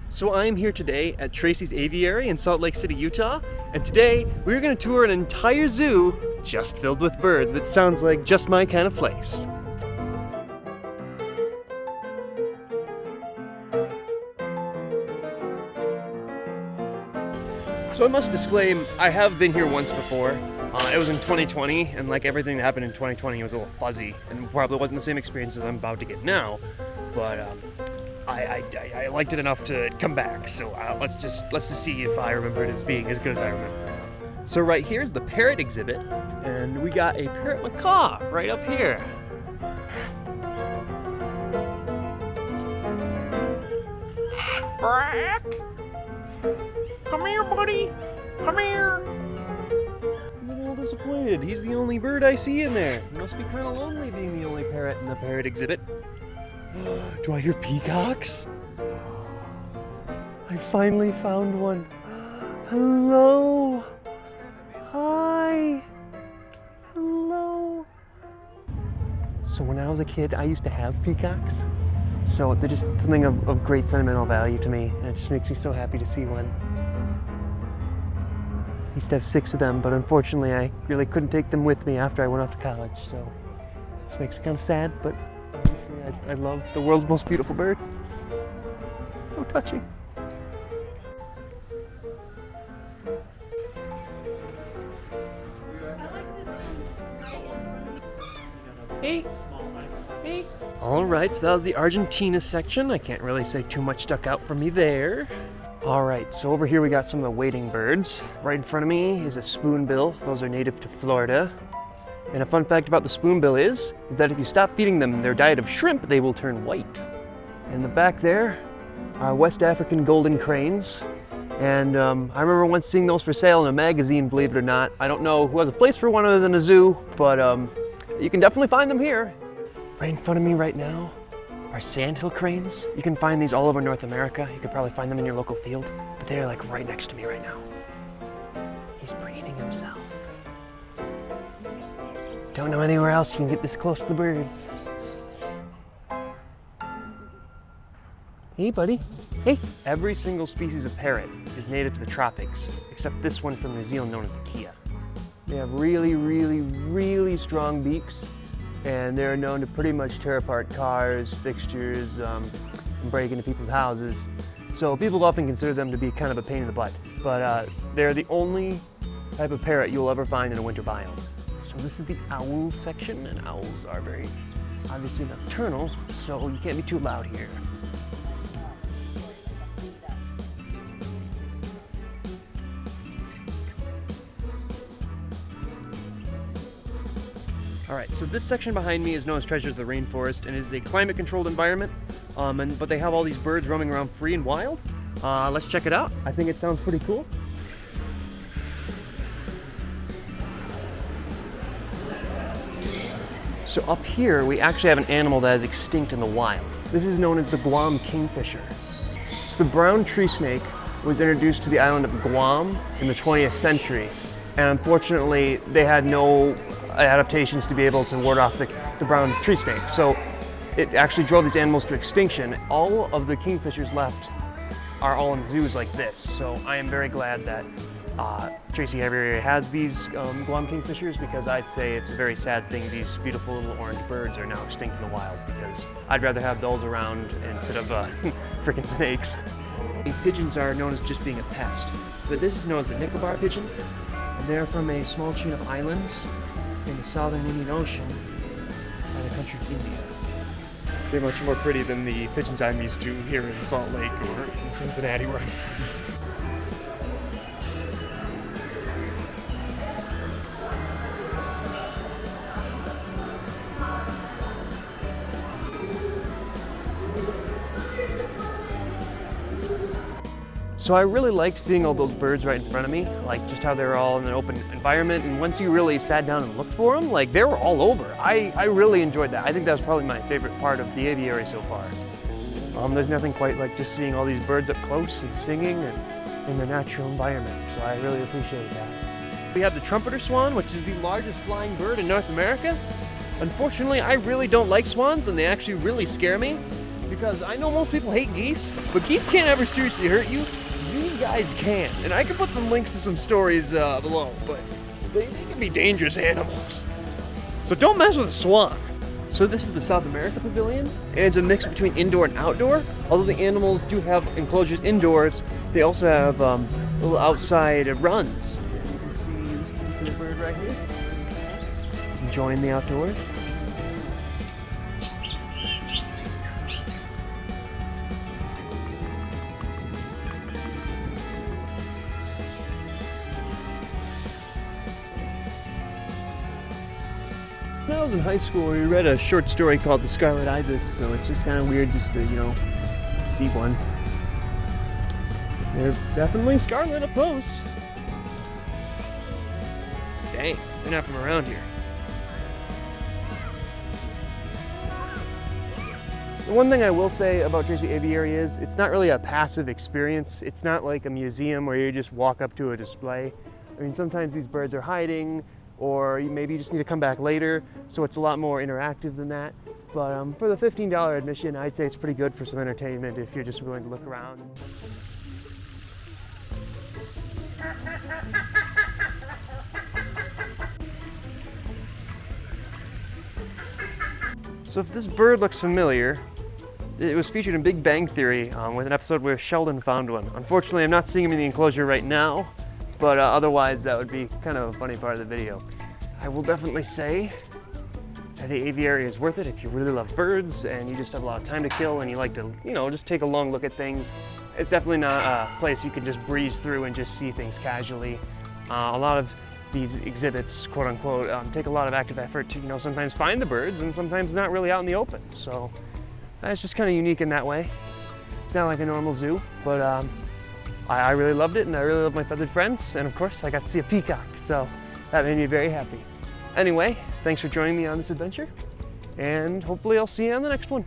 So I'm here today at Tracy's Aviary in Salt Lake City, Utah, and today we're going to tour an entire zoo just filled with birds, which sounds like just my kind of place. So I must disclaim, I have been here once before. It was in 2020, and like everything that happened in 2020, it was a little fuzzy, and probably wasn't the same experience as I'm about to get now, but I liked it enough to come back, so let's just see if I remember it as being as good as I remember. So right here is the parrot exhibit, and we got a parrot macaw right up here. Brack! Come here, buddy! Come here! I'm a little disappointed. He's the only bird I see in there. It must be kind of lonely being the only parrot in the parrot exhibit. Do I hear peacocks? I finally found one. Hello. Hi. Hello. So when I was a kid, I used to have peacocks. So they're just something of great sentimental value to me, and it just makes me so happy to see one. I used to have 6 of them, but unfortunately I really couldn't take them with me after I went off to college, so this makes me kind of sad, but obviously I love the world's most beautiful bird. So touching. Hey. Hey. Alright, so that was the Argentina section. I can't really say too much stuck out for me there. Alright, so over here we got some of the wading birds. Right in front of me is a spoonbill. Those are native to Florida. And a fun fact about the spoonbill is that if you stop feeding them their diet of shrimp, they will turn white. In the back there are West African golden cranes. And I remember once seeing those for sale in a magazine, believe it or not. I don't know who has a place for one other than a zoo, but you can definitely find them here. Right in front of me right now are sandhill cranes. You can find these all over North America. You could probably find them in your local field, but they're like right next to me right now. He's preening himself. Don't know anywhere else you can get this close to the birds. Hey, buddy. Hey. Every single species of parrot is native to the tropics, except this one from New Zealand known as the Kea. They have really, really, really strong beaks, and they're known to pretty much tear apart cars, fixtures, and break into people's houses. So people often consider them to be kind of a pain in the butt, but they're the only type of parrot you'll ever find in a winter biome. So this is the owl section, and owls are very obviously nocturnal, so you can't be too loud here. Alright, so this section behind me is known as Treasures of the Rainforest and is a climate-controlled environment, but they have all these birds roaming around free and wild. Let's check it out. I think it sounds pretty cool. So up here, we actually have an animal that is extinct in the wild. This is known as the Guam King Fisher. So the brown tree snake was introduced to the island of Guam in the 20th century, and unfortunately, they had no adaptations to be able to ward off the brown tree snake. So it actually drove these animals to extinction. All of the kingfishers left are all in zoos like this. So I am very glad that Tracy Aviary has these Guam kingfishers, because I'd say it's a very sad thing these beautiful little orange birds are now extinct in the wild, because I'd rather have those around instead of freaking snakes. Pigeons are known as just being a pest, but this is known as the Nicobar pigeon. They're from a small chain of islands in the southern Indian Ocean by the country of India. They're much more pretty than the pigeons I'm used to here in Salt Lake or in Cincinnati where I'm from. So I really liked seeing all those birds right in front of me, like just how they're all in an open environment, and once you really sat down and looked for them, like they were all over. I really enjoyed that. I think that was probably my favorite part of the aviary so far. There's nothing quite like just seeing all these birds up close and singing and in their natural environment, so I really appreciate that. We have the trumpeter swan, which is the largest flying bird in North America. Unfortunately, I really don't like swans, and they actually really scare me. because I know most people hate geese, but geese can't ever seriously hurt you. These guys can, and I can put some links to some stories below, but they can be dangerous animals. So don't mess with a swan. So this is the South America Pavilion, and it's a mix between indoor and outdoor. Although the animals do have enclosures indoors, they also have little outside runs. As you can see this particular bird right here. He's enjoying the outdoors. When I was in high school, we read a short story called The Scarlet Ibis, so it's just kind of weird just to, you know, see one. They're definitely scarlet up close. Dang, they're not from around here. The one thing I will say about Tracy Aviary is it's not really a passive experience. It's not like a museum where you just walk up to a display. I mean, sometimes these birds are hiding, or maybe you just need to come back later, so it's a lot more interactive than that. But for the $15 admission, I'd say it's pretty good for some entertainment if you're just willing to look around. So if this bird looks familiar, it was featured in Big Bang Theory with an episode where Sheldon found one. Unfortunately, I'm not seeing him in the enclosure right now, but otherwise that would be kind of a funny part of the video. I will definitely say that the aviary is worth it if you really love birds and you just have a lot of time to kill and you like to, you know, just take a long look at things. It's definitely not a place you can just breeze through and just see things casually. A lot of these exhibits, quote unquote, take a lot of active effort to, you know, sometimes find the birds and sometimes not really out in the open. So it's just kind of unique in that way. It's not like a normal zoo, but I really loved it and I really love my feathered friends. And of course, I got to see a peacock, so that made me very happy. Anyway, thanks for joining me on this adventure and hopefully I'll see you on the next one.